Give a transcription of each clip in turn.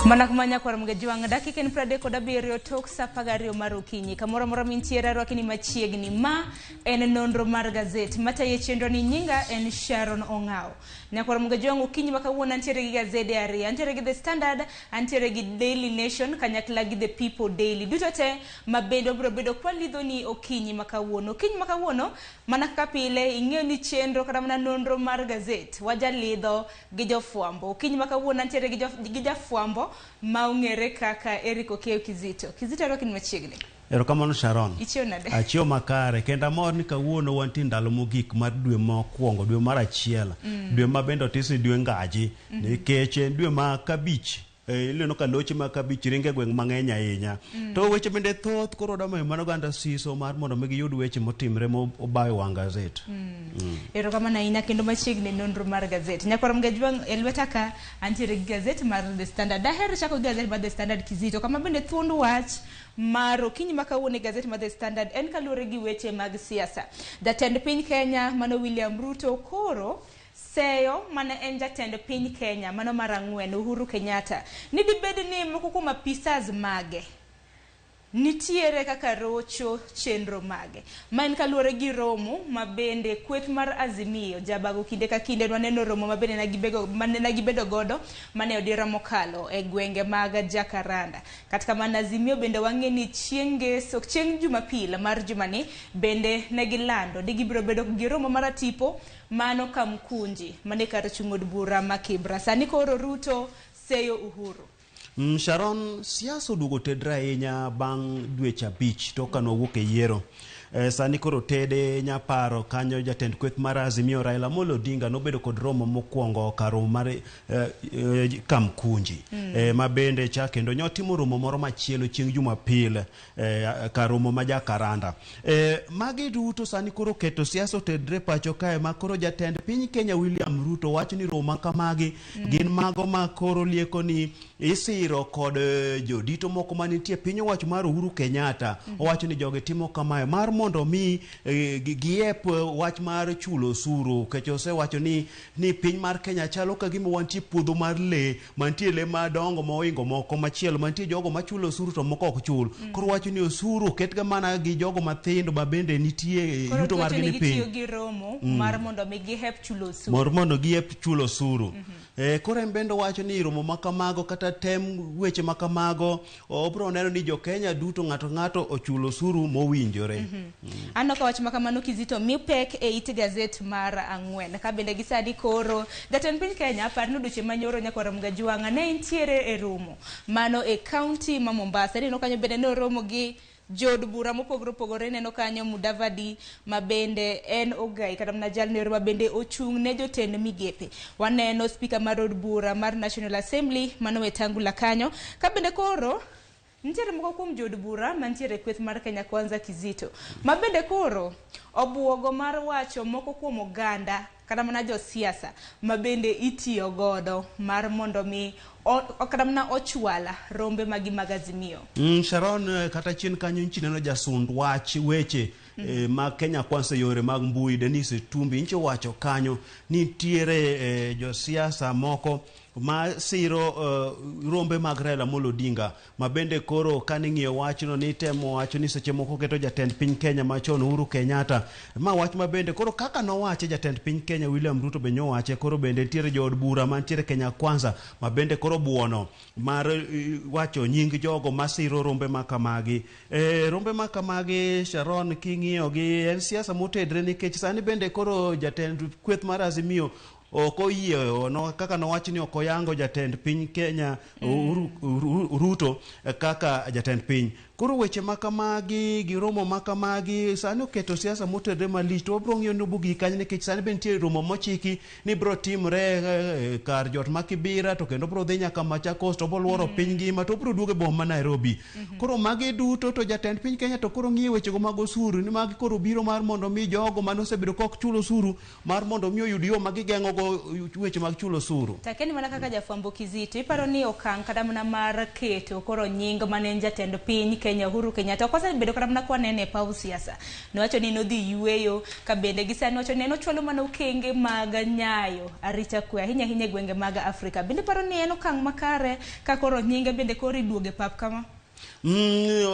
Manakumanya kwa mgejuanga dakika ni prade koda birio tok sapagario marukinyi kamora mora mintiera rwakini machiegni ma en nonro mar gazet mata yechendro ni nyinga en Sharon Ongao nyakora mgejuanga ukinyi makawuona antiere gi gazede ari antiere gi The Standard antiere gi Daily Nation kanyakla gi The People Daily dutote mabedo bro bedo kwa lidho ni ukinyi makawuono mana kapile ingeo ni chendro kada mana nonro mar gazet waja lidho gi jofuambo ukinyi makawuona antiere gi jofuambo maungere kaka Eriko Keo Kizito rokin machiegni. Erokamano Sharon. Ichio nade? Achio makare kenda mor ni kawuono wanti ndalo mogik mar dwe mokwongo dwe mar achiel dwe ma bendo tisi dwe ngaji nikech dwe ma kabich ileno ka loche ma kabich ringe gweng mang'eny ahinya to weche bende thoth koro dama mano ganda siso mar mondo mi giyud weche motimre mobayo wang gazet. Erokamano ahinya kendo machiegni nonro mar gazet nyakora mgejuang elwetaka antiere gi gazet mar The Standard daher chako gazet mar The Standard Kizito kama bende thuond wach maro kinyi makawuone gazet mar The Standard en kalure gi weche mag siasa. Jatend piny Kenya mano William Ruto koro seyo mana en jatend piny Kenya mano mar ang'wen Uhuru Kenyatta ni dibed ni moko kuom apisas mage nitiere kaka rocho chenro mage maen kaluore gi romo mabende kweth mar Azimio jabago kinde ka kinde waneno romo mabende nagibedo godo mane odira mokalo e gwenge mag Jakaranda katika mana Azimio bende wang'eni chieng' Jumapil mar jumani bende negilando digibiro bedo gi romo mar tipo mano Kamkunji mane kar chung'od bura ma Kibra sani koro Ruto seyo Uhuru. Sharon siasa oduogo tedra ahinya bang' dweche 5 to kano wuok e yiero. Sani koro tede nyaparo kanyo jatend kweth mar Azimio Raila Amolo Odinga nobedo kod romo mokwongo karo mar Kamkunji mabende cha kendo nyotimo romo moro machielo chieng' Jumapil karomo ma Jakaranda. Magi duto sani koro keto siasa tedre pacho kae ma koro jatend piny Kenya William Ruto wacho ni romo kamagi gin mago ma koro lieko ni isiro kod jodito moko manitie piny owacho mar Uhuru Kenyatta owacho ni joge timo kamae mar mondo mi giep wach mar chulo osuru kech osewacho ni piny mar Kenya chalo ka gima wantie puodho mar le mantie le madongo moingo moko machielo mantie jogo machulo osuru to moko ok chul koro wacho ni osuru ketga mana gi jogo mathindo ma bende nitie yuto mar gini piny koro gi romo mar mondo mi giep chulo osuru mondo giep chulo osuru. Koro embendo wacho ni romo makamago kata tem weche makamago obro neno ni jo Kenya duto ng'ato ochulo osuru mowinjore. Ano ka wach makamano Kizito mipek e it gazet mar ang'wen ka bende gisadi koro jatend piny Kenya parno duche manyoro nyakora mgajuanga ne intiere e romo mano e county ma Mombasa no kanyo bende no romo gi jod bura mopogore neno kanyo Mudavadi mabende en Ogai kata mna jalnero mabende ochung' ne jotend migepe waneno speaker mar od bura mar National Assembly mano Wetangula kanyo ka bende koro nitiere moko kuom jod bura mantiere kweth mar Kenya Kwanza Kizito mabende koro obuogo mar wacho moko kuom oganda kada mana jo siasa mabende itiyo godo mar mondo mi kada mana ochwala rombe magi mag Azimio. Sharon kata chien kanyo nchineno jasund wach weche ma Kenya Kwanza yore mag mbui Denise Tumbi inche wacho kanyo nitiere jo siasa moko ma siro rombe mag Raila Amolo Odinga mabende koro kaning'iyo wachno ni temo wacho ni seche moko keto jatend piny Kenya machon Uhuru Kenyatta ma wach mabende koro kaka nowache jatend piny Kenya William Ruto be nyowache koro bende nitiere jood bura mantiere Kenya Kwanza mabende koro buono mar wacho nying jogo masiro rombe makamagi. Rombe makamagi Sharon king'iyo gi en siasa motedre nikech sani bende koro jatend kweth mar Azimio oko yie no kaka no wachni oko yango jatend piny Kenya Ruto kaka jatend piny koro weche makamagi gi romo makamagi sani oketo siasa motedre malich to obro ng'iyo nubugi kanyo nikech sani bende nitie romo mochiki ni bro timre kar jot ma Kibira to kendo bro dhi nyaka Machakos to boluoro piny ngima to bro duoge boma ma Nairobi koro magi duto to jatend piny Kenya to koro ng'iyo weche go mag osuru ni magi koro biro mar mondo mi jogo manosebedo kok chulo osuru mar mondo mi oyud yo magigeng'o go weche mag chulo osuru. Takeni mana kaka jafwambo Kizito iparo ni okang' kada mana mar keto koro nying manen jatend piny Kenya Uhuru Kenyatta kosa bedo kata mana kwanene e paw siasa nowacho ni nodhi yueyo ka bende gisani wacho ni nochwalo mana okenge mag nyayo arita kwe ahinya ahinya gwenge mag Afrika. Bende paro ni en okang' makare ka koro nyinge bende koro iduoge pap kama?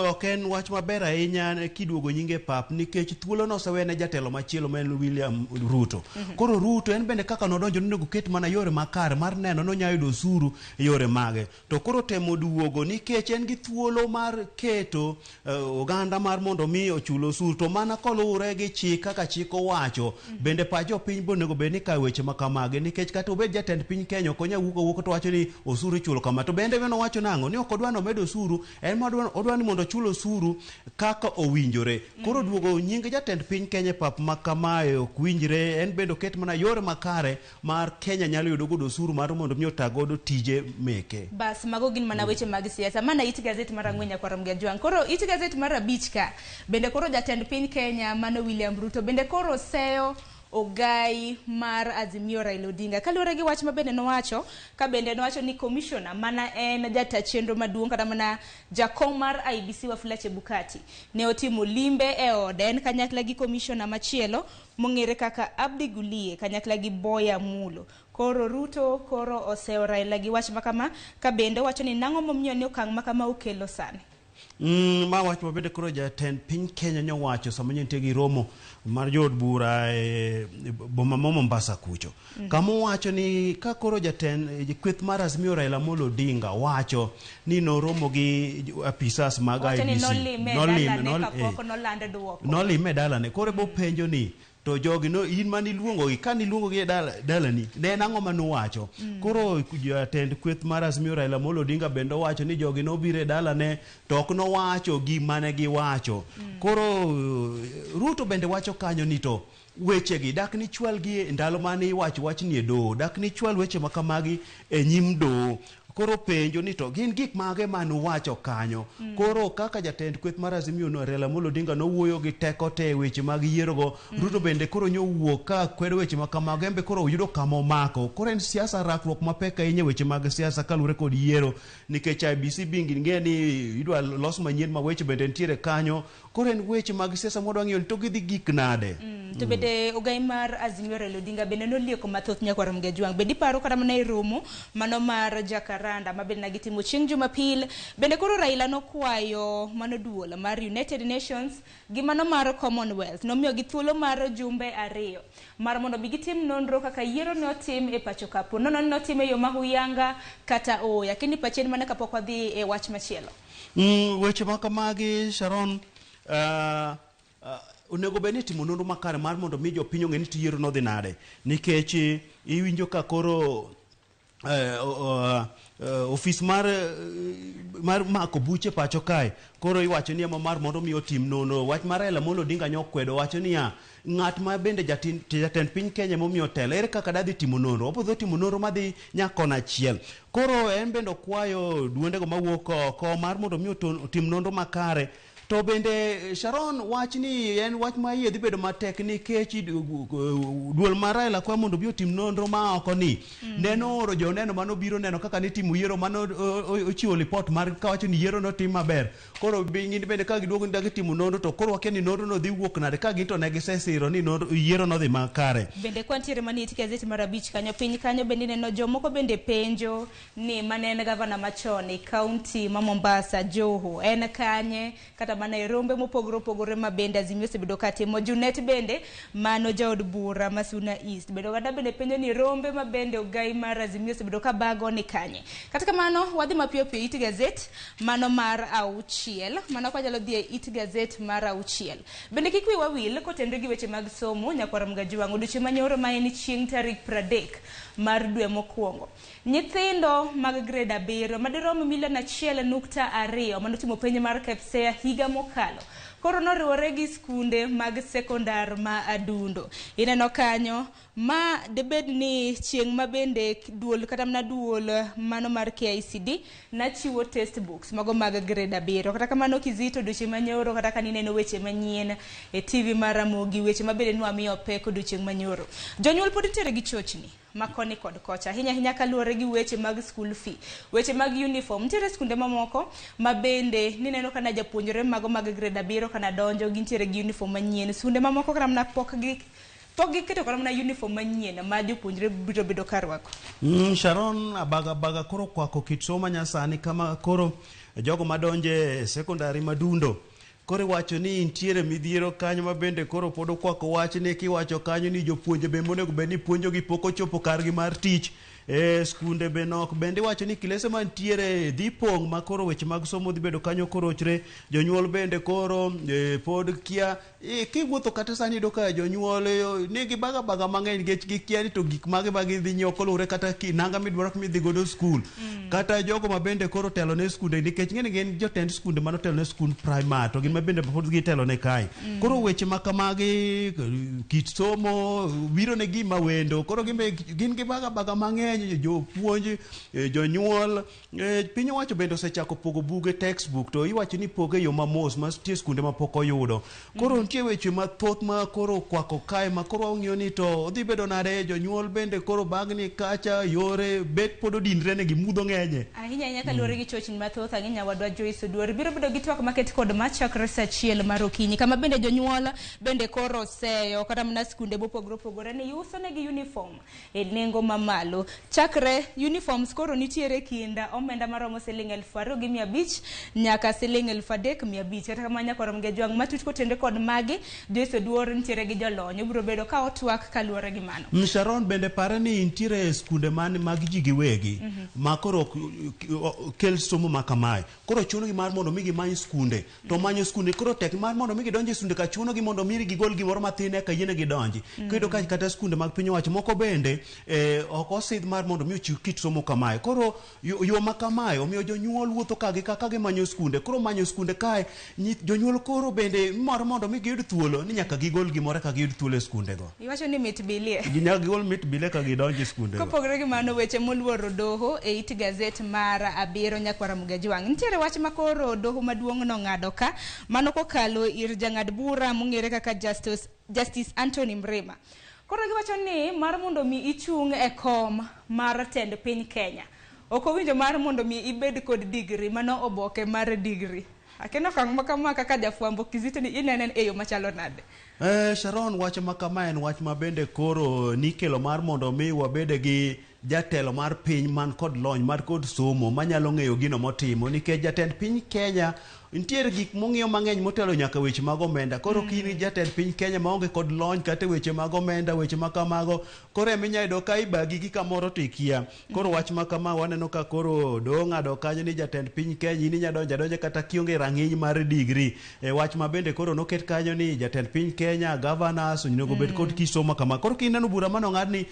Ok en wach maber ahinya kiduogo nyinge pap nikech thuolo no osewene jatelo machielo ma en William Ruto. Koro Ruto en bende kaka nodonjo nonego ket mana yore makare mar neno nonya yudo osuru e yore mage. To koro temo duogo nikech en gi thuolo mar keto oganda mar mondo mi ochul osuru to mana koluwore gi chik kaka chik owacho. Bende pa jopiny bonego bed ni kawo weche makamage nikech kata obed jatend piny Kenya ok onya wuok to wacho ni osuru ichulo kama. To bende weno wacho nang'o ni ok odwa no medo osuru en odwa ni mondo chulo osuru kaka owinjore. Koro duogo nying jatend piny Kenya pap makamae ok winjre. En bende oket mana yore makare mar Kenya nyalo yudo godo osuru mar mondo mi ota godo tije meke. Bas mago gin mana weche mag siasa. Mana It Gazette mar ang'wen Nyakwar Mgajwang'. Koro It Gazette mar abich ka bende koro jatend piny Kenya mano William Ruto bende koro seyo ogai mar Azimio Raila Odinga kaluwore gi wach ma bende nowacho ka bende nowacho ni commissioner mana en jata chenro maduong' kata mana jakom mar IBC Wafula Chebukati ne otimo limbe e ode en kanyakla gi commissioner machielo mong'ere kaka Abdi Gulie kanyakla gi Boya Mulo. Koro Ruto koro oseo Raila gi wach makama ka bende wacho ni nang'o momiyo ni okang' makama okelo sani. Ma wach ma bende koro jatend piny Kenya nyowacho sama nitie gi romo mar jood bura e boma ma Mombasa kucho. Kama wacho ni ka koro jatend kweth mar Azimio Raila Amolo Odinga wacho ni noromo gi apisas mag IBC. Nolime dalane. Koro bo penjo ni to jogi no in mani luongo gi kan iluongo gi dalani ne nang'o manuwacho. Koro jatend kweth mar Azimio Raila Amolo Odinga bende wacho ni jogi no bire dalane to ok no wacho gi mane gi wacho. Koro Ruto bende wacho kanyo ni to weche gi dak ni chwal gi ndalo mane iwacho wach ni e do dak ni chwal weche makamagi e nyim do. Koro penjo ni to gin gik mage manu wacho kanyo. Koro kaka jatend kweth mar Azimio Raila Amolo Odinga no wuoyo gi teko te weche mag yiero go. Ruto bende koro nyowuok ka kwedo weche makamage embe koro yudo kamo mako. Koro en siasa rakruok mapek ahinya weche mag siasa kalure kod yiero nikech IBC bingi ng'e ni idwa los manyien ma weche bende ntiere kanyo. Koro en weche mag siasa modwa ng'iyo to gidhi gik nade. To bende ogai mar Azimio Raila Odinga bende nolieko mathoth Nyakwar Mgajwang'. Bende paro kata mana e romo mano mar Jakaranda ma bende nagitimo chieng' Jumapil. Bende koro Raila nokwayo mano duol mar United Nations gi mano mar Commonwealth nomiyo gi thuolo mar jumbe ariyo mar mondo bi gitim nonro kaka yiero ne otim e pacho kapo nono notim e yo mahuyanga kata oya kini pachen mana kapok wadhi e wach machielo. Weche makamagi Sharon onego bed ni timo nonro makare mar mondo mi jopiny ong'e ni yiero no dhi nade nikech iwinjo ka koro ofis mar mako buche pacho kae koro iwacho ni mar mondo mi otim nono wach mar Raila Amolo Odinga nyokwedo wacho ni ng'at ma bende jatend piny Kenya momiyo telo ere kaka dadhi timo nonro opodho timo nonro madhi nyakona achiel. Koro en bende okwayo duondego mawuok oko mar mondo mi otim nonro makare. To bende Sharon wach ni en wach ma yie dhi bedo matek nikech duol mar Raila kwa mondo bi otim nonro ma oko ni neno oro joneno mano biro neno kaka ni timo yiero mano ochiwo report mar ka wacho ni yiero no tim maber. Koro ng'ini bende ka giduogo ni dagi timo nonro to koro wakia ni nonro no dhi wuok nade ka gito ne gisesiro ni yiero no dhi makare. Bende kwantiere mani It Gazette mar abich kanyo piny kanyo bende neno jomoko bende penjo ni manene gavana machon e kaunti ma Mombasa Joho en kanye kata mana rombe mopogore ma bende Azimio sebedo katimo. Junet bende mano jaod bura Masuna East bedo gada bende penjo ni rombe ma bende ogai mar Azimio sebedo ka bago ni kanye. Kata kamano wadhi mapiyo piyo It Gazette mano mar auchiel mano kwa jalo dhie It Gazette mar auchiel. Bende kikwi wawil kotendre gi weche mag somo Nyakwar Mgajwang' odiochieng' manyoro ma en chieng' tarik 30 mar dwe mokwongo. Nyithindo mag grade 7 madirom 1.2 manotimo penj mar KPSEA higa mokalo koro noriwore gi skunde mag sekondar ma adundo. Ineno kanyo ma debed ni chieng' ma bende duol kata mana duol mano mar KICD na chiwo test books mago mag grade 7 kata kamano Kizito odiochieng' manyoro kata ka nineno weche manyien e TV mar Ramogi weche ma bende nwamiyo pek odiochieng' manyoro. Jonyuol pod nitiere gi chochni makoni kod kocha hinya kaluwore gi weche mag school fee, weche mag uniform. Nitiere skunde mamoko ma bende nineno kana japuonjre mago mag grade 7 kana donjo gintiere gi uniform manyien. Skunde mamoko kana na pok giketo kana na uniform manyien ma jopuonjre biro bedo karwako. Sharon, abaga koro kwako kit somo nyasani kama koro jogo madonje secondary madundo koro wacho ni intiere midhiero kanyo ma bende koro pod okwako wach ni kiwacho kanyo ni jopuonje be monego bed ni puonjo gi pok ochopo kargi mar tich. Skunde be nok bende wacho ni kilese mantiere dhi pong' ma koro weche mag somo dhi bedo kanyo korochre. Jonyuol bende koro pod kia kiwuotho kata sani yudo ka jonyuol nigi baga mang'eny nikech gikia ni to gik mage ma gidhi nyiewo kolure kata nanga midwaro midhi godo skul kata jogo ma bende koro telo ne skunde nikech ng'eni gin jotend skunde mano telo ne skund primary to gin ma bende pod gitelo ne kae. Koro weche ma kamagi kit somo biro ne gima wendo koro gin gi baga mang'eny jopuonj jonyuol. Piny owacho bende osechako pogo buge textbook to iwacho ni poge yo mamos ma tie skunde ma pok oyudo. Koro nitie weche mathoth ma koro kwako kae ma koro ong'iyo ni to odhi bedo nade. Jonyuol bende koro bagni kacha yore bet pod odinre ne gimudho ng'enye ahinya kaluwore gi chochni mathoth. Ahinya wadwa Joyce Oduor biro bedo gi twak maket kod machakre saa 1 mar okinyi kama bende jonyuol bende koro seyo kata mana skunde mopogore opogore ni uso negi uniform e nengo mamalo. Chakre uniforms koro nitiere kinda omenda maromo siling 2,500 nyaka siling 3,500 kata kamanya korom ge jwang matut kotende kod magi. Joyce Oduor nitiere gi jolony biro bedo ka otwak kaluwore gi mano. Sharon bende pare ni nitiere skunde mag ji giwegi ma koro kel somo ma kamae koro chuno gi mar mondo mi gimany skunde to manyo skunde koro tek mar mondo mi gidonje skunde ka chuno gi mondo mi gigol gimoro matin eka yiene gidonji. Kendo kata skunde mag piny owacho moko bende ok osidh mar mondo mi ochiw kit somo kamae. Koro yo ma kamae omiyo jonyuol wuotho ka gimanyo skunde. Koro manyo skunde kae jonyuol koro bende moro mondo mi giyud thuolo ni nyaka gigol gimoro ka giyud thuolo e skunde go. Iwacho ni mit bilie ginyaka gigol mit bilie ka gidonje skunde go. Kopogore gi mano weche moluoro doho e it gazet mar 7 nyakwara Mugajwang. Nitiere wach makoro doho maduong' nong'ado ka mano kokalo ir jang'ad bura mong'ere kaka Justice Anthony Mrema. Koro giwacho ni mar mondo mi ichung' e kom mar tend piny Kenya ok owinjo mar mondo mi ibed kod degree mano oboke mar degree. Akeno kang makama kaka jafwambo Kizito ni inenen e yo machalo nade. Sharon, wach ma kama en wach ma bende koro nikelo mar mondo mi wabede gi jatelo mar piny man kod lony mar kod somo manyalo ng'eyo gino motimo nikech jatend piny Kenya nitiere gik mong'iyo mang'eny motelo nyaka weche mag omenda. Koro kini jatend piny Kenya maonge kod lony kata weche mag omenda weche ma kamago koro eminya yudo ka ibagi gi kamoro tikia. Koro wach ma kama waneno ka koro dong'ado kanyo ni jatend piny Kenya ini nyadonje kata kionge rang'iny mar degree. Wach ma bende koro noket kanyo ni jatend piny Kenya governors onego bed kod kisomo kama. Koro kineno bura manong'ad ni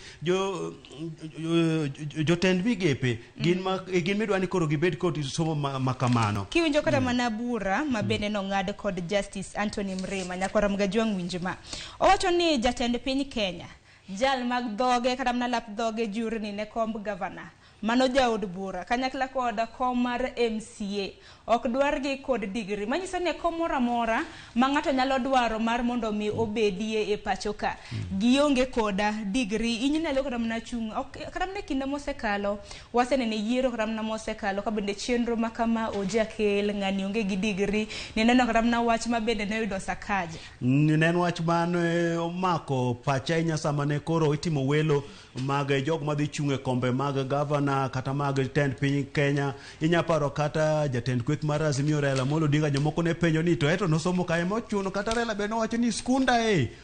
jotend migepe gin midwa ni koro gibed kod somo makamano. Kiwinjo kata mana bura ma bende nong'ad kod Justice Anthony Mrema nyakwara Mugajwang winjo ma owacho ni jatend piny Kenya jal mag dhoge kata mana lap dhoge jurni ne komb governor mano jaod bura kanyakla koda kom mar MCA ok dwar gi kod degree manyiso ni kom moro amora ma ng'ato nyalo dwaro mar mondo mi obedie e pacho ka gionge koda degree inyalo kata mana chung' kata mana kinde mosekalo wasenene yiero kata mana mosekalo ka bende chenro makama ojakel ng'ani onge gi degree neneno kata mana wach ma bende ne yudo Sakaja nen wach man omako pacha inyasama ne koro itimo welo mag jog madhi chung' e kombe mag governor kata mag tend piny Kenya. Inyaparo kata jatend kweth mar Azimio Raila Amolo Odinga jomoko ne penjo ni to eto nosomo kae mochuno kata Raila be nowacho ni skunda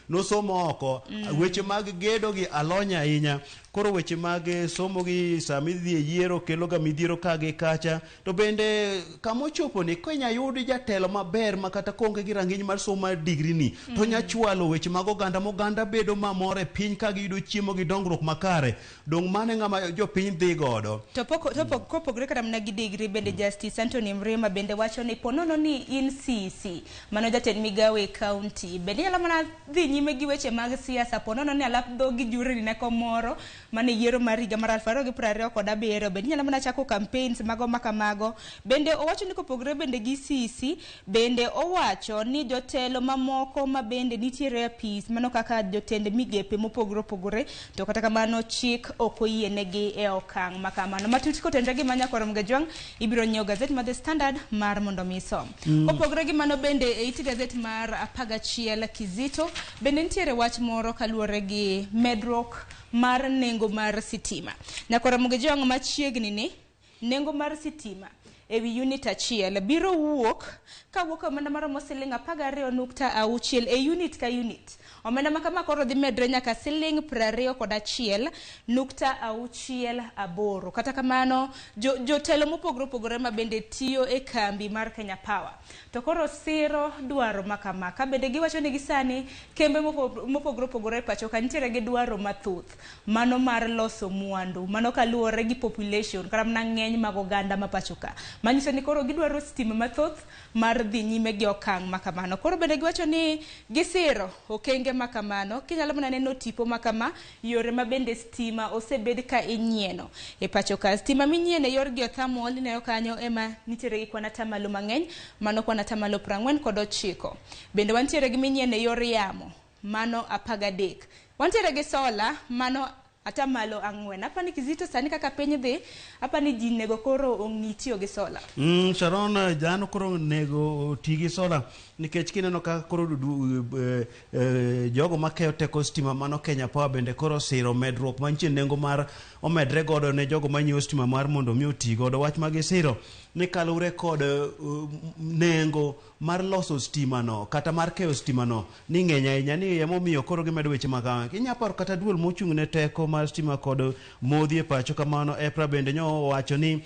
nosomo oko. Weche mag gedo gi alonya ahinya. Koro weche mag somo gi sami dhi e yiero kelo ga midhiero ka gi kacha to bende kamochopo ni Kenya yudi jatelo maber makata konge gi rang'iny mar somo mar degree ni to nyachwalo weche mag oganda bedo mamore piny ka giyudo chiemo gi dongruok makare. Dong mane ng'ama jopiny dhigo godo. To kopogre kata mana gi degree bende Justice Anthony Mrema bende wacho ni ponono ni in CC mano jatend migawo e county bende nyalo mana dhi nyime gi weche mag siasa ponono ni alap dhogi jure ni neko moro mane yiero mar higa mar 2027 bende nyalo mana chako campaigns mago makamago. Bende owacho ni kopogre bende gi CC bende owacho ni jotelo mamoko ma bende nitiere apis mano kaka jotend migepe mopogore opogore to kata kamano chik okoyienegi e okang' makamano. Matut kotenre gi manya korom gajwang ibiro nyiew gazet mar The Standard mar mondo misom. Kopogre gi mano bende e iti gazet mar 11 Kizito bende nitiere wach moro kaluwore gi medruok mar nengo mar sitima. Nyakorom gajwang machiegni ni nengo mar sitima ewi unit achiel biro wuok kawuok omenda maromo siling 12.6 e unit ka unit. Omenda makama koro dhi medre nyaka siling 21.68. Kata kamano jotelo mopogore opogore ma bende tiyo e kambi mar Kenya Power to koro siro dwaro makama ka bende giwacho ni gisani kembe mopogore opogore pacho ka nitiere gi dwaro mathoth mano mar loso mwandu mano kaluwore gi population kata mana ng'eny mag oganda ma pacho ka manyiso ni koro gidwaro stima mathoth mar dhi nyime gi okang' makamano. Koro bende giwacho ni gisiro okenge makamano kinyalo mana neno tipo makama yore ma bende stima osebed ka inyieno e pacho ka. Stima minyieno yor geothermal ne kanyo ema nitiere gi kwana tamalo mang'eny mano kwana tamalo 49. Bende wantiere gi minyieno yor yamo mano 13. Wantiere gi sola mano atamalo 4. Apani Kizito sani kaka piny dhi apani ji nego koro ong'i tiyo gi sola. Sharon jano koro nego ti gi sola nikech kineno ka koro jogo makeyo teko stima mano Kenya Power bende koro siro medruok mantie nengo mar omedre godo ne jogo manyiewo stima mar mondo mi oti godo. Wach magi siro ni kalure kod nengo mar loso stima no kata mar keyo stima no ni ng'eny ahinya ni emomiyo koro gimedo weche makama. Inyaparo kata duol mochung' ne teko mar stima kod modhi e pacho kamano EPRA bende nyo wacho ni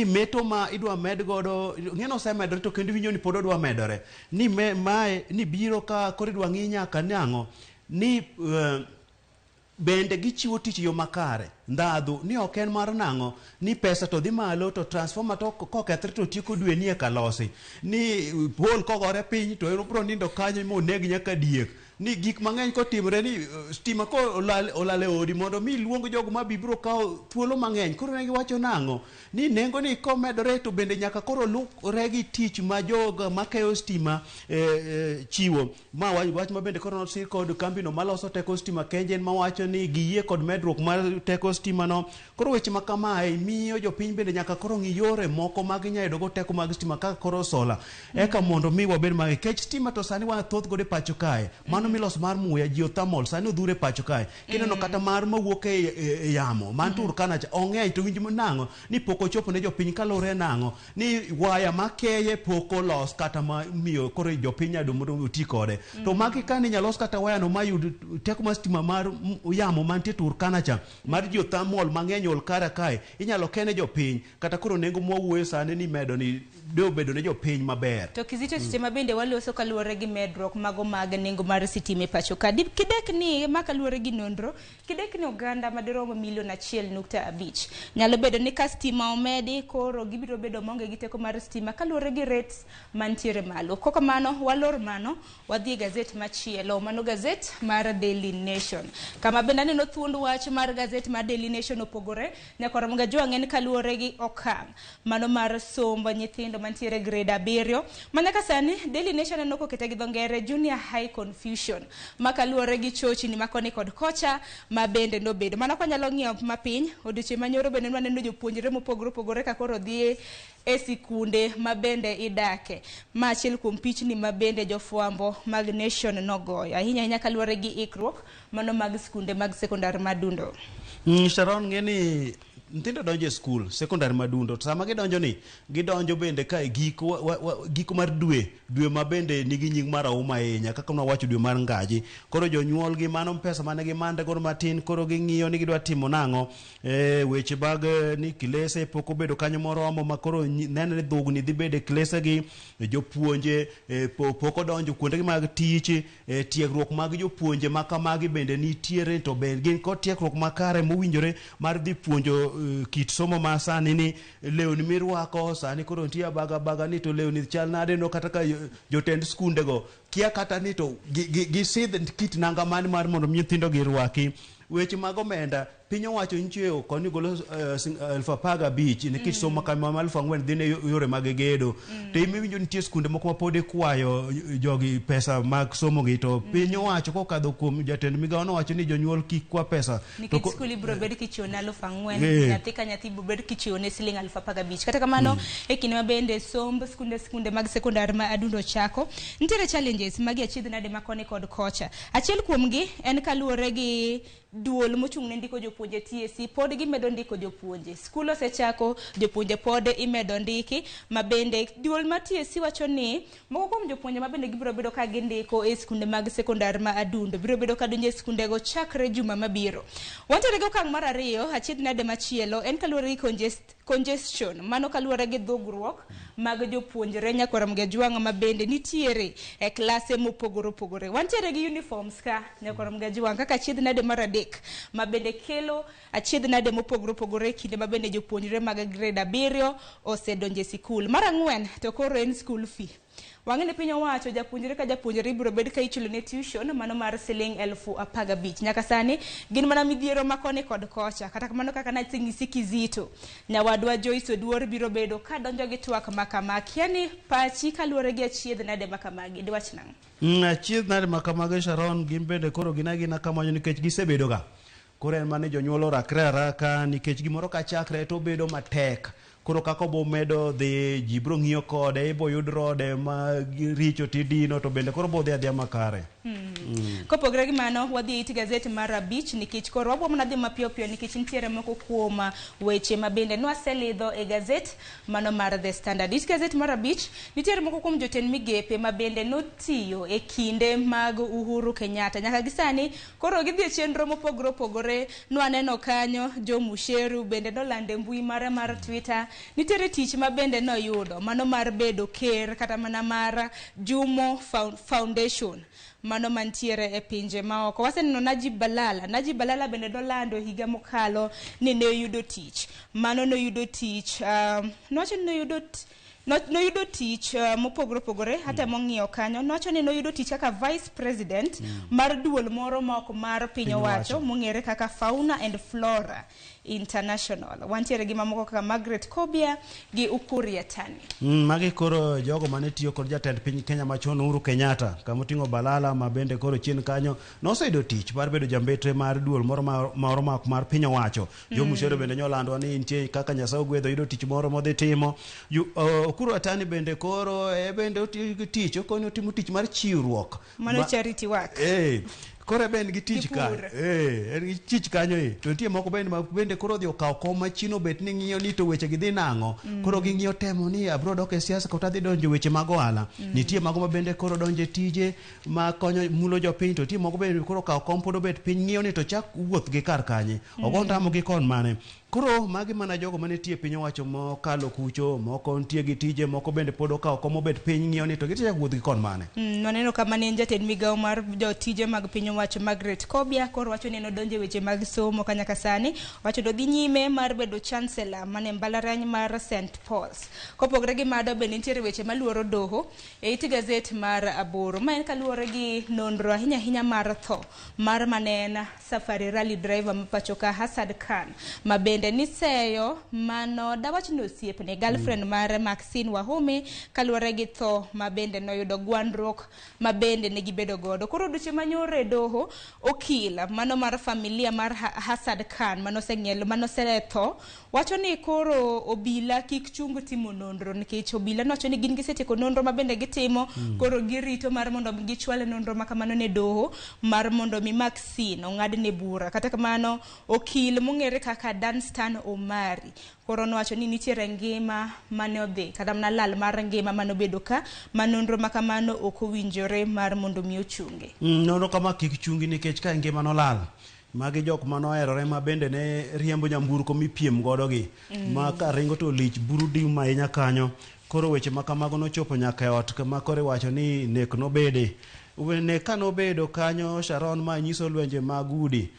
meto ma idwa med godo ng'eno osemedore to kendo winjo ni pod odwa medore ni mae ni biro ka koro idwa ng'i nyaka nang'o ni bende gichiwo tich yo makare ndadhu ni ok en mar nang'o ni pesa to dhi malo to transformer to kokethre to tieko dwe ni eka losi ni pol kogore piny to en bro nindo kanyo moneg nyaka diek ni gik mang'eny kotimre ni stima ko olale odi mondo mi luong jogo ma bibro kawo thuolo mang'eny. Koro ne giwacho nang'o ni nengo ni komedore to bende nyaka koro lukre gi tich ma jogo makeyo stima chiwo. Ma wach ma bende koro nosir kod kambi no maloso teko stima Kengen mawacho ni giyie kod medruok mar teko stima no. Koro weche ma kamae miyo jopiny bende nyaka koro ng'i yore moko mag nyayudo go teko mag stima kaka koro sola eka mondo mi wabed mag kech stima to sani wa thoth gode pacho kae mano milos mar muya geothermal sani odhure pacho kae kineno kata mar mawuok e yamo man Turkana cha ong'eny to winj nang'o ni pok ochopo ne jopiny kalore nang'o ni waya makeye pok olos kata ma miyo koro jopiny nyado mondo oti kode to maki kani nyalos kata waya no mayud teko mar stima mar yamo mantie Turkana cha mar geothermal mang'eny ol kara kae inyalo kene jopiny kata koro nengo mwawuoyo sani ni medo ni do bedo ne jopiny maber. To Kizito sistema bende waloso kaluwore gi medruok mago mag nengo mar sitima e pacho ka kidek ni makaluwore gi nonro kidek ni oganda madiromo milion 1.5 nyalo bedo ni ka stima omedi koro gibiro bedo monge gi teko mar stima kaluwore gi rates mantiere malo. Koko mano walor mano wadhi gazet machielo mano gazet mar Daily Nation kama bende neno thuond wach mar gazet mar Daily Nation opogore nyakorom ga jwang'en kaluwore gi okang' mano mar sombo nyithindo mantiere grade 7 manyaka sani Daily Nation noko kete gi dhongere junior high confusion makaluwore gi chochi ni makoni kod kocha ma bende no bedo mana kwa nyalo ng'iyo mapiny odiochieng' manyoro bende nwaneno jopuonjre mopogore opogore ka koro dhi e sikunde ma bende idake ma achiel kuom pichni ma bende jofwambo mag Nation nogoyo ahinya kaluwore gi ikruok mano mag sikunde mag sekondar madundo. Sharon ng'eni Ntindo donjo e school secondary madundo to sama gidonjo ni gidonjo bende ka giko mar dwe ma bende nigi nying mar auma ahinya kaka nawacho dwe mar ngaji koro jonyuol gi mano pesa mane gimande koro matin koro ging'iyo ni gidwa timo nang'o weche bag ni kilese pok obedo kanyo moromo ma koro nene ni dhugni dhi bede kilese gi jopuonje pok odonjo kuonde gi mag tich tiegruok mag jopuonje ma kamagi bende nitiere to bende gin kod tiegruok makare mowinjore mar dhi puonjo kit somo ma sani ni lewni mirwako sani koro nitie baga ni to lewni chal nade no kata ka jotend skunde go kia kata ni to gisidh kit nanga mani mar mondo nyithindo girwaki. Weche mag omenda piny owacho ncheo koni golo 15,000 nikech somo kama 4,000 dhine yore mag gedo to imiwinjo nitie skunde moko ma pod ikwayo jogi pesa mag somo gi to piny owacho kokadho kuom jatend migawo nowacho ni jonyuol kik kwa pesa nikech skuli biro bedo kichiwone 4,000 nyathi ka nyathi biro bedo kichiwone siling 15,000 kata kamano e kinde ma bende somb skunde mag sekondar ma adundo chako nitiere challenges magi achiedh nade makoni kod kocha. Achiel kuomgi en kaluwore gi duol mochung' ne ndiko jopuonje TSC pod gimedo ndiko jopuonje. Skul osechako jopuonje pod imedo ndiki ma bende duol ma TSC wacho ni moko kuom jopuonje ma bende gibiro bedo ka gindiko e skunde mag sekondar ma adundo biro bedo ka donjo e skunde go chakre juma mabiro. Wantere go kang mar ariyo achiedh nade machielo en kaluwore gi congestion mano kaluwore gi dhugruok mag jopuonjre Nyakoram Gajwang' ma bende nitiere e klase mopogore opogore. Wantiere gi uniforms ka Nyakoram Gajwang' kaka achiedh nade mar adek ma bende kelo achiedh nade mopogore opogore kinde ma bende jopuonjre mag grade 7 osedonje sikul. Mar ang'wen to koro en school fee. Wang'ene piny owacho japuonjre ka japuonjre biro bed ka ichulo ne tuition mano mar siling 15,000. Nyaka sani gin mana midhiero makoni kod kocha. Kata kamano kaka na ting'isi Kizito nyawadwa Joyce Oduor biro bedo ka donjo gi twak makamaki yani pachi kaluwore gi achiedh nade makamagi dwach nang'. Achiedh nade makamagi Sharon gin bende koro gina kamanyo nikech gisebedo ga koro en mane jonyuol orakre araka nikech gimoro ka chakre to bedo matek. Koro kako bo medo dhi ji bro ng'iyo kode ibo yud rode ma richo tidino to bende koro bo dhi adhiya makare. Kopogre gi mano wadhi it gazeti mar abich nikech koro wabwa mana dhi mapiyo piyo nikech nitiere moko kuom weche ma bende nwaselidho e gazet mano mar The Standard. It gazet mar abich nitiere moko kuom jotend migepe ma bende notiyo e kinde mag Uhuru Kenyatta. Nyaka gisani koro gidhi e chenro mopogore opogore nwaneno kanyo Jo Musheru bende nolande mbui mar Twitter. Nitiere tich ma bende noyudo mano mar bedo ker kata mana mar Jumo Foundation mano mantiere e pinje maoko. Waseneno Najib Balala bende dolando higa mokalo ni ne oyudo tich. Mano noyudo tich noyudo tich mopogore opogore hata mong'iyo kanyo nowacho ni noyudo tich kaka vice president mar duol moro moko mar piny owacho mong'ere kaka Fauna and Flora International. Wantiere gi mamoko kaka Margaret Kobia gi Ukur Yatani. Magi koro jogo mane tiyo kod jatend piny Kenya machon Uhuru Kenyatta kamoting'o Balala ma bende koro chien kanyo noseyudo tich mar bedo jambetre mar duol moro mar piny owacho. Jo Musero bende nyolando ni nitie kaka Nyasaye ogwedho yudo tich moro modhi timo. Ukuru Yatani bende koro bende otiyo tich okonyo timo tich mar chiwruok mano charity work. Koro ben gi tich ka en gi tich kanyo to nitie moko bende koro dhi okawo kom machino bet ni ng'iyo ni to weche gi dhi nang'o koro gi ng'iyo temo ni abro dok e siasa kata dhi donjo weche mag ohala. Nitie mago ma bende koro donjo tije ma konyo mulo jopiny to nitie moko bende koro kawo kom pod bet piny ng'iyo ni to chak wuoth gi kar kanye ogondamo gi kon mane. Koro magi mana jogo mane tie piny owacho mokalo kucho moko nitie gi tije moko bende pod okawo kom obet piny ng'iyo ni to gitichak wuoth gi kon mane. Noneno kama ne jatend migawo mar jotije mag piny owacho Margaret Kobia koro wacho ni nodonjo weche mag somo kanyaka sani wacho do dhi nyime mar bedo chancellor mane mbalariany mar St Paul's. Kopogre gi mado bende nitiere weche maluoro doho e it gazet mar aboro ma en kaluwore gi nonro ahinya mar tho mar manena Safari Rally driver mapachoka Hassan Khan ma bende niseyo mano dawach no osiepne girlfriend mar Maxine Wahome kaluwore gi tho ma bende noyudo gwandruok ma bende ne gibedo godo. Koro duche manyore doho okila mano mar familia mar Hassan Khan mano seng'elo mano seretho wacho ni koro obila kik chung timo nonro nikech obila nowacho ni gin gisetieko nonro ma bende gitimo koro girito mar mondo gichwale nonro ma kamano ne doho mar mondo mi Maxine ong'adne bura. Kata kamano okil mong'ere kaka Danstan Omari koro nowacho ni nitiere ngima mane odhi kata mana lal mar ngima mano bedo ka manonro ma kamano ok owinjore mar mondo mi ochunge. Nono kama kik chungi nikech ka ngima no lal magi jok manoherore ma bende ne riembo nyamburko mipiem godo gi ma ka ringo to lich buru di mahinya kanyo. Koro weche ma kamago nochopo nyaka e ot kama kore wacho ni nek nobede wene kanobedo kanyo Sharon ma nyiso lwenje magudi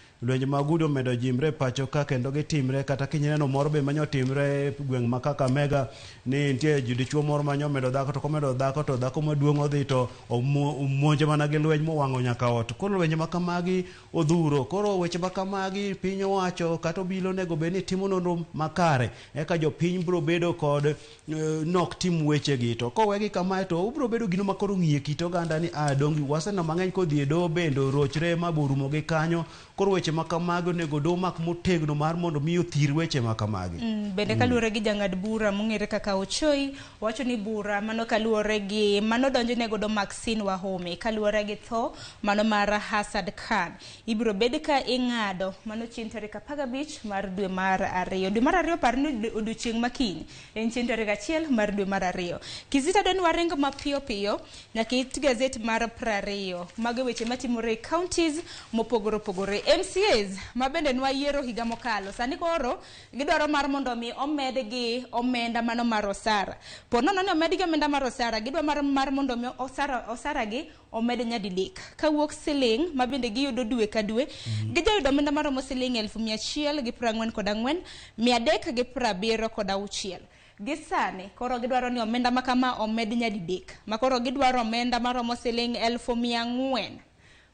omedo jimre pacho ka kendo gitimre kata kineno moro be manyo timre gweng' ma Kakamega ni nitie dichuo moro manyo medo dhako to komedo dhako to dhako maduong' odhi to omonje mana gi lweny mowang'o nyaka ot. Koro lwenje makamagi odhuro. Koro weche makamagi piny owacho kata obilo nego bed ni timo nonro makare eka jopiny biro bedo kod nok tim wechegi. To kowegi kamae to ubiro bedo gino makoro ng'iye kit oganda ni dongi waseno mang'eny kodhi e doho bendo rochre ma borumo gi kanyo. Koro weche makamagi onego do mak motegno mar mondo mi othir weche makamagi. Bende kaluwore gi jang'ad bura mong'ere kaka Ochoi wacho ni bura mano kaluwore gi mano donjone godo Maxine Wahome kaluwore gi tho mano mar Hassan Khan ibiro bed ka ing'ado mano chieng' tarik 15 mar dwe mar 2. Dwe mar 2 par ni odiochieng' makiny en chieng' tarik 1 mar dwe mar 2. Kizita doni waringo mapiyo piyo nyaka it gazet mar 20 mago weche matimore e counties mopogore opogore. MCAs mabende nwayiero higa mokalo sani koro gidwaro mar mondo mi omedgi omenda mano mar osara. Ponono ni omedgi omenda mar osara gidwa mar mondo mi osara gi omed nyadidek kawuok siling mabende giyudo dwe ka dwe gijayudo omenda maromo siling 1,144 376 gisane koro gidwaro ni omenda makama omed nyadidek makoro gidwaro omenda maromo siling 1,400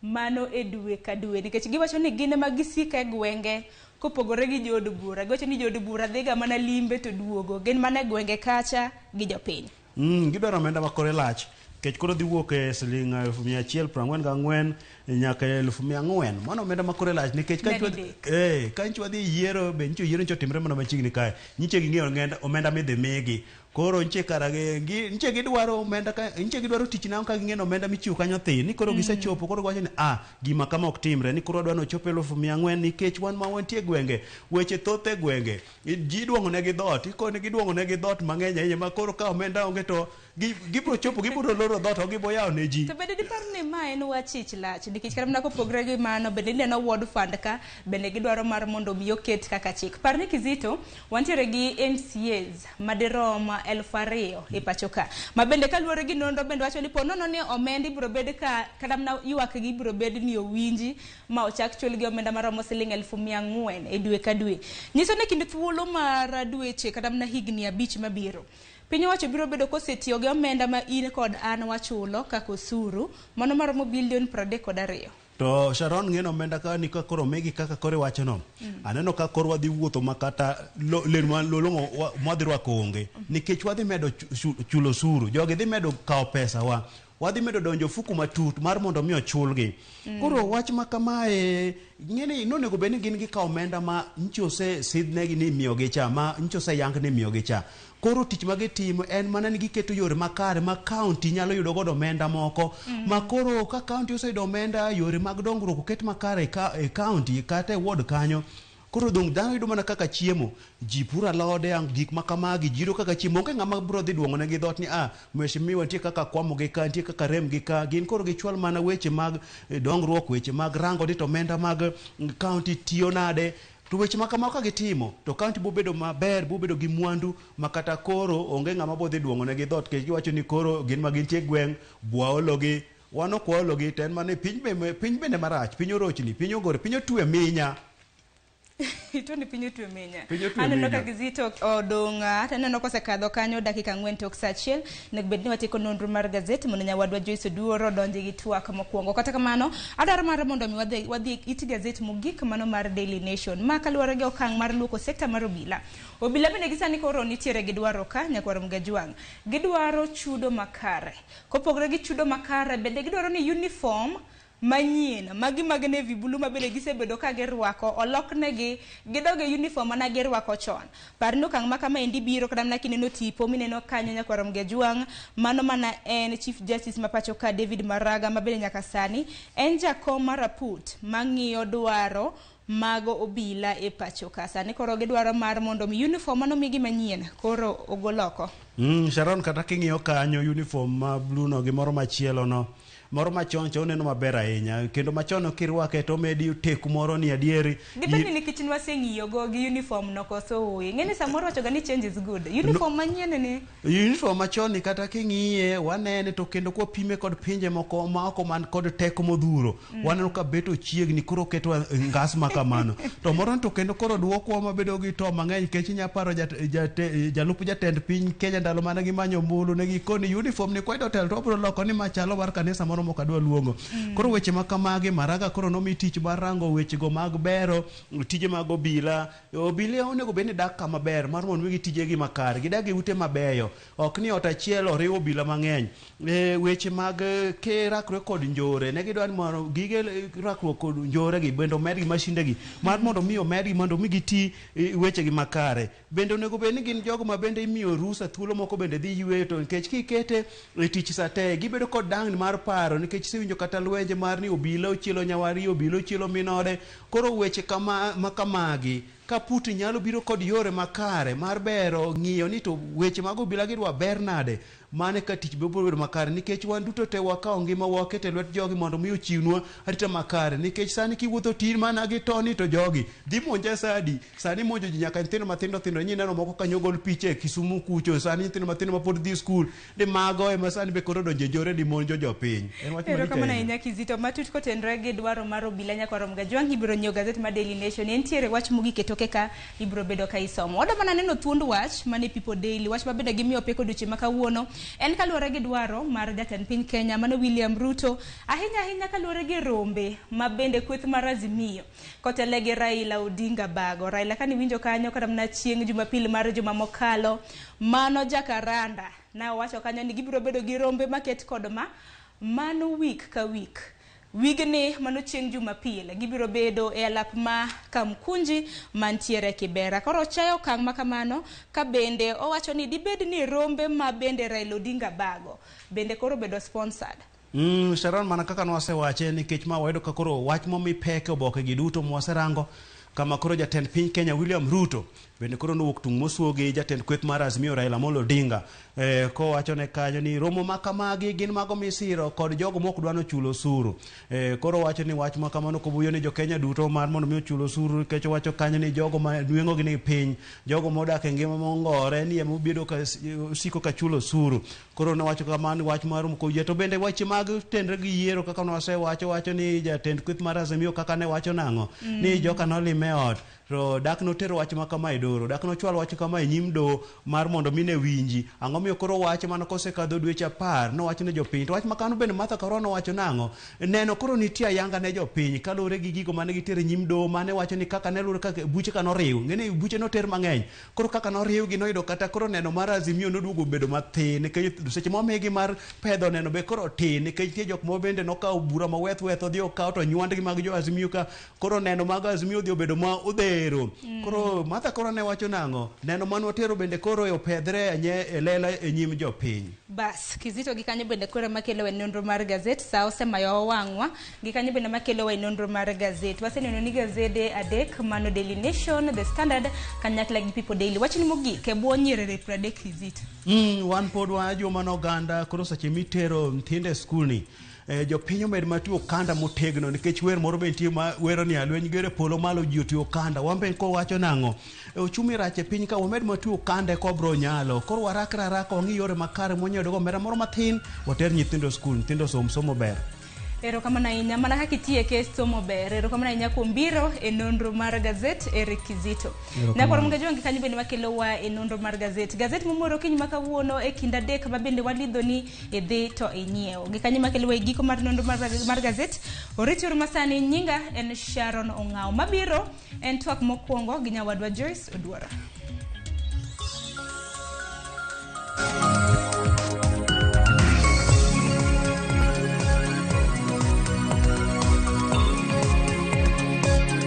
mano e dwe ka dwe nikech giwacho ni gine magisika e gwenge kopogore gi jood bura. Giwacho ni jood bura dhiga mana limbe to duogo gin mana e gwenge kacha gi jopiny. Gidwaro omenda makore lach kech koro dhi wuok e siling 144 nyaka 1,400 mano omenda makore lach nikech ka nchwa dhi yiero be ncho yiero ncho timre mana machiegni kae nyiche gi ng'eyo omenda midhi migi. Koro nche karage nche gidwaro omenda nche gidwaro tich nam ka ging'eno omenda michiwo kanyo thin ni koro gisechopo koro wacho ni gima kama ok timre ni koro dwano chopo 1,400 nikech wan ma wantie gwenge weche thoth e gwenge ji duong'o ne gi dhot ikone giduong'o ne gi dhot mang'eny ahinya ma koro ka omenda onge to gibiro chopo gibiro loro dhot ok gibo yawo ne ji. To bende dipar ni ma en wach ich lach nikech kata mana kopogre gi mano bende neno ward fund ka bende gidwaro mar mondo mi oket kaka chik. Par ni Kizito wantiere gi MCAs madirom 2,000 e pacho ka ma bende kaluwore gi nonro bende wacho ni ponono ni omendi biro bed ka kata mana ywak gi biro bed ni owinji ma ochak chul gi omenda maromo siling 1,400 e dwe ka dwe. Nyiso ni kind thuolo mar dweche kata mana higni 5 mabiro piny owacho biro bedo kosetiyo gi omenda ma in kod an wachulo kaka osuru mano maromo bilion 32. To Sharon ng'eno omenda ka ni ka koro megi kaka koro wacho no aneno ka koro wadhi wuotho makata lolongo mwadhi rwako onge nikech wadhi medo chulo osuru jogi dhi medo kao pesa wadhi medo donjo fuku matut mar mondo mi ochulgi. Koro wach makamae ng'eni nonego bed ni gin gi kao omenda ma nchose sidnegi ni miyogi cha ma nchose yang ni miyogi cha. Koro tich magitimo en mana ni giketo yore makare ma county nyalo yudo godo omenda moko ma koro ka county oseyudo omenda yore mag dongruok oket makare e county kata e ward kanyo koro dong dhano yudo mana kaka chiemo ji pura alode gik makamagi jiro kaka chiemo onge ng'ama biro dhi duong'o ne gi dhot ni mheshimiwa nitie kaka kwamo gi ka nitie kaka rem gi ka gin koro gichwal mana weche mag dongruok weche mag rango ni to omenda mag county tiyo nade. To weche makama ka gitimo to county bo bedo maber bo bedo gi mwandu makata koro onge ng'ama bo dhi duong'o ne gi dhot kech giwacho ni koro gin ma gintie gweng' bwaologi wano kwologi ten mane piny bende marach piny orochni piny ogore piny otwe minya ito ni pinyo tuwe menya aneno ka Kizito odong hata neno kosekadho kanyo dakika 4 tok saa achiel nek bedni watiko nonro mar gazet mondo nyawadwa Joyce Oduoro donje gi twak mokwongo kata kamano adwaro mar mondo mi wadhi it gazet mogik mano mar Daily Nation ma kaluwore gi okang' mar luoko sekta mar obila bende gisani koro nitiere gidwaro ka nyakwar Mgajwang gidwaro chudo makare kopogre gi chudo makare bende gidwaro ni uniform manyien magi magne vibulu mabele gisebedo ka girwako oloknegi gidoge uniform mana girwako chon parno kang makama endi biro kada mna kineno tipo mineno kanyo nyakwar Mgajwang mano mana en Chief Justice mapacho ka David Maraga mabele nyaka sani en jakom maraput mang'iyo dwaro mago obila e pacho ka sani koro gidwaro mar mondo mi uniform mano migi manyien koro ogoloko. Sharon kata king'iyo kanyo uniform ma blue no gimoro machielo no moro machon cha oneno maber ahinya kendo machon kirwake to medi teku moro ni adieri dipeni ni kitchen waseng'iyo go gi uniform no koso uyi ngene samoro wachoga ni change is good uniform manyien ni uniform machon ni kata king'iye wanene to kendo kwa pime kod pinje moko ma oko man kod teko modhuro waneno ka beto chiegni koro keto ngas makamano to moro to kendo koro duokwa mabedo gi to mang'eny kech nyaparo jalup jatend piny Kenya ndalo mane gimanyo mbulu ne gikoni uniform ni kwedo tel to bro loko ni machalo mar kanisa moro mokadwa luongo koro weche makamagi Maraga koro nomi tich mar rango weche go mag bero tije mag obila onego bed ni dak kama ber mar mondo wigi tije gi makare gidagi ute mabeyo ok ni ot achiel oriwo obila mang'eny weche mag rakre kod njore ne gidwani mondo gige rakruok kod njore gi bendo med gi mashinde gi mar mondo miyo med gi mondo mi giti weche gi makare bende onego bed ni gin jogo ma bende imiyo rusa thuolo moko bende dhi yweyo to nikech kikete tich sate gibedo kod dangni mar paro nikech sewinjo kata lwenje mar ni obila ochielo nyawari obila ochielo minode koro weche makamagi kaputi nyalo biro kod yore makare mar bero ng'iyo ni to weche mag obila gidwa ber nade mane ka tich bebo bedo makare nikech wan duto te wakao ngima wakete lwet jogi mondo mi ochiwnwa arita makare nikech sani kiwuotho tin mana gi toni to jogi dhi monja sadi sani monjo ji nyaka nyithindo mathindo thindo nyineno moko kanyogol piche Kisumu kucho sani nyithindo mathindo mapod dhi skul di mago ema sani be koro donje njore di monjo jopiny kama na inya Kizito matut kotenre gi dwaro mar obila nyakwarom Gajwang' ibiro nyiewo gazet mar Daily Nation entiere wach mogik toke ka ibiro bedo ka isomo oda mana neno thuond wach mane People Daily wach mabende gimiyo peko duche makawuono en kaluwore gi dwaro mar jatend piny Kenya mano William Ruto ahinya kaluwore gi rombe mabende kweth mar Azimio kotele gi Raila Odinga bago Raila kani winjo kanyo kata mna chieng' Jumapili mar juma mokalo mano Jakaranda na wacho kanyo ni gibiro bedo gi rombe maket kod mano week ka week wigni mano chieng' Jumapili gibiro bedo e alap ma Kamkunji mantiere Kibera koro chayo kang' makamano ka bende owacho ni dibed ni rombe ma bende Raila Odinga bago bende koro bedo sponsored Sharon mana kaka nwasewache nikech ma wayudo ka koro wach momi peke oboke gi duto mwaserango kama koro jatend piny Kenya William Ruto bende koro nowuok tung' mosuogi jatend kweth mar Azimio Raila Amolo Odinga ko wacho ne kanyo ni romo makamagi gin mago misiro kod jogo mok dwano chulo osuru koro wacho ni wach makamano kobuyo ni jo Kenya duto mar mondo mi ochulo osuru nikech wacho kanyo ni jogo ma nweng'o gi ni piny jogo modak e ngima mongore ni ema obedo ka siko ka chulo osuru koro ne wacho kamano wach mar ko to bende wache mag tendre gi yiero kaka wacho ni jatend kweth mar Azimio kaka ne wacho nang'o ni joka nolime ot to dak notero wach makama e doro dak nochwal wach kama e nyim do mar mondo mine winji ang'o miyo koro wach mano kosekadho dweche 10 nowacho ne jopiny to wach makano bende Martha Karua nowacho nang'o neno koro nitie ayanga ne jopiny kaluwore gi gigo mane gitere nyim do mane wacho ni kaka ne luwore kaka buche ka noriw ng'ene buche noter mang'eny koro kaka noriw gi noyudo kata koro neno mar Azimio noduogo bedo mathin nikech seche momigi mar pedho neno be koro tin nikech tie jok mo bende nokawo bura maweth odhi okawo to nywandgi mag jo Azimio ka koro neno mag Azimio dhi obedo ma odhero koro Martha Karua ne wacho nang'o neno manotero bende koro opedhre e lela e nyim jopiny bas Kizito gikanyo bende koro makelo e nonro mar gazet sa osemayo wang'wa gikanyo bende makelo e nonro mar gazet waseneno ni gazede adek mano Daily Nation The Standard kanyakla gi People Daily wach ni mogik e bwo nyiriri 30 Kizito wan pod joma noganda koro seche mitero ntinde skul ni jopiny omed matiyo kanda motegno nikech wer moro be nitie ma wero ni alweny gere polo malo ji otiyo kanda wambe ko wacho nang'o ochumi rach e piny ka wamed matiyo kanda ko bro nyalo koro warakra wang'i yore makare monyedo go mera moro mathin water nyithindo skul nyithindo somo ber erokamano ahinya mana kaka itieke somo ber erokamano ahinya kuom biro e nonro mar gazet Eric Kizito Nyakwarom Gajwang' kanyo bende makelo wa e nonro mar gazet momoro kiny makawuono e kind adek ma bende walidho ni e dhi to inyiewo gikanyo makelo wa e giko mar nonro mar gazet orichur masani nyinga en Sharon Ong'aw mabiro en twak mokwongo gi nyawadwa Joyce Oduora